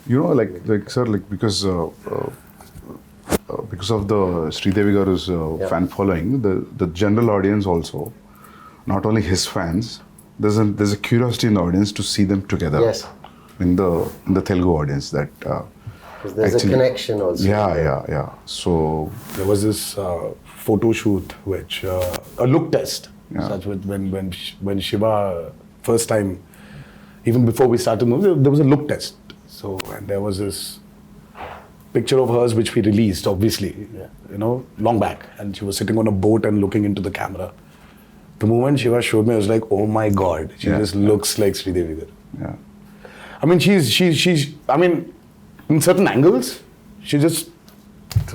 You know, like sir, like because of the Sridevi Garu's fan following, the general audience also, not only his fans, there's a curiosity in the audience to see them together. Yes. In the Telugu audience that. There's a connection also. Yeah. So there was this photo shoot, which a look test. Such with when Shiva first time, even before we started moving, there was a look test. So and there was this picture of hers which we released, obviously, long back, and she was sitting on a boat and looking into the camera. The moment Shiva showed me, I was like, oh my God, she just looks like Sridevi Garu. Yeah. I mean, she's. I mean, in certain angles, she just.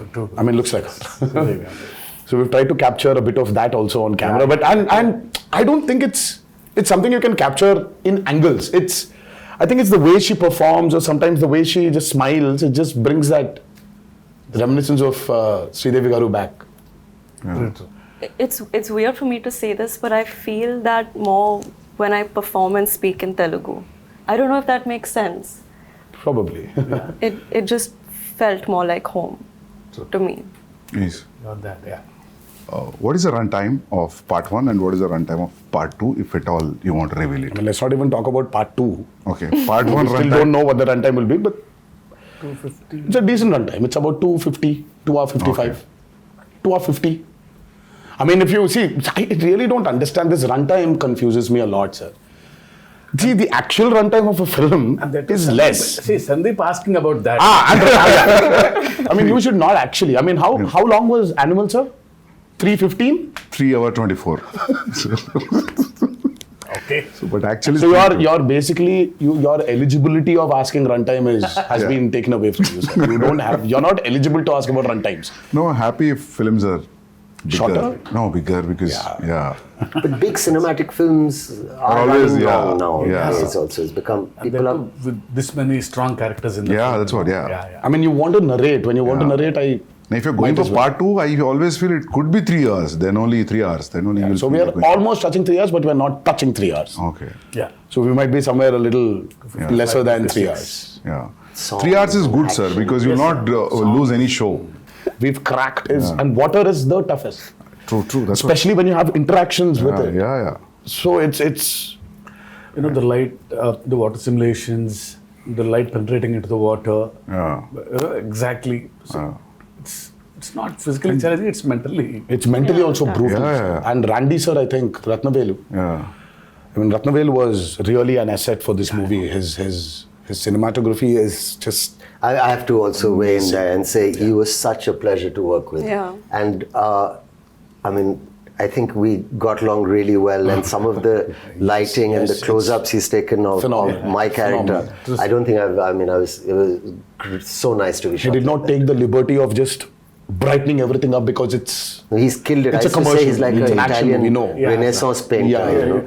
Looks like her. So we've tried to capture a bit of that also on camera, but and I don't think it's something you can capture in angles. I think it's the way she performs, or sometimes the way she just smiles. It just brings that reminiscence of Sridevi Garu back. Yeah. It's weird for me to say this, but I feel that more when I perform and speak in Telugu. I don't know if that makes sense. Probably. Yeah. It just felt more like home to me. Yes. Not that, yeah. What is the runtime of part 1 and what is the runtime of part 2, if at all you want to reveal it? I mean, let's not even talk about part 2. Okay, part 1 Still runtime. don't know what the runtime will be, but 250. it's a decent runtime. It's about 250, 2 hour 55, Okay. 2 hour 50. I mean, if you see, I really don't understand this runtime. Confuses me a lot, sir. See, the actual runtime of a film is less. See, Sandeep asking about that. I mean, you should not actually. I mean, how long was Animal, sir? 3:15? 3 hour 24. Okay. So, but actually, So you're basically your eligibility of asking runtime has been taken away from you, sir. You're not eligible to ask about runtimes. no, happy if films are bigger. Shorter? No, bigger because But big cinematic films are always, running long yeah. now. Yeah. It's become And people then are. with this many strong characters in the Yeah, film. that's what, yeah. I mean, you want to narrate. When you want to narrate, Now, if you're going Might for as well. part 2, I always feel it could be 3 hours, then only 3 hours. Then only you'll So feel we are like going- almost touching 3 hours, but we're not touching 3 hours. Okay, Yeah. So we might be somewhere a little lesser than 3 hours. yeah. Songs 3 hours is good, and sir, action. because you'll not lose any show. We've cracked and water is the toughest, True, that's especially when you have interactions with what. it. Yeah. So it's The light, the water simulations, the light penetrating into the water. Yeah. Exactly. So it's not physically challenging, it's mentally. mentally also brutal. Yeah. And Randy sir, I think Ratnavelu. Yeah. I mean, Ratnavelu was really an asset for this movie. His cinematography is just. I have to also weigh in there and say he was such a pleasure to work with. Yeah. And I mean, I think we got along really well, and some of the lighting and the close-ups he's taken of my character. Phenomenal. I don't think it was so nice to be He shot. did not take the liberty of just brightening everything up because it's. He's killed it. It's I a used to say commercial. he's like It's an an action Italian movie, no. Renaissance painter. Yeah, you know?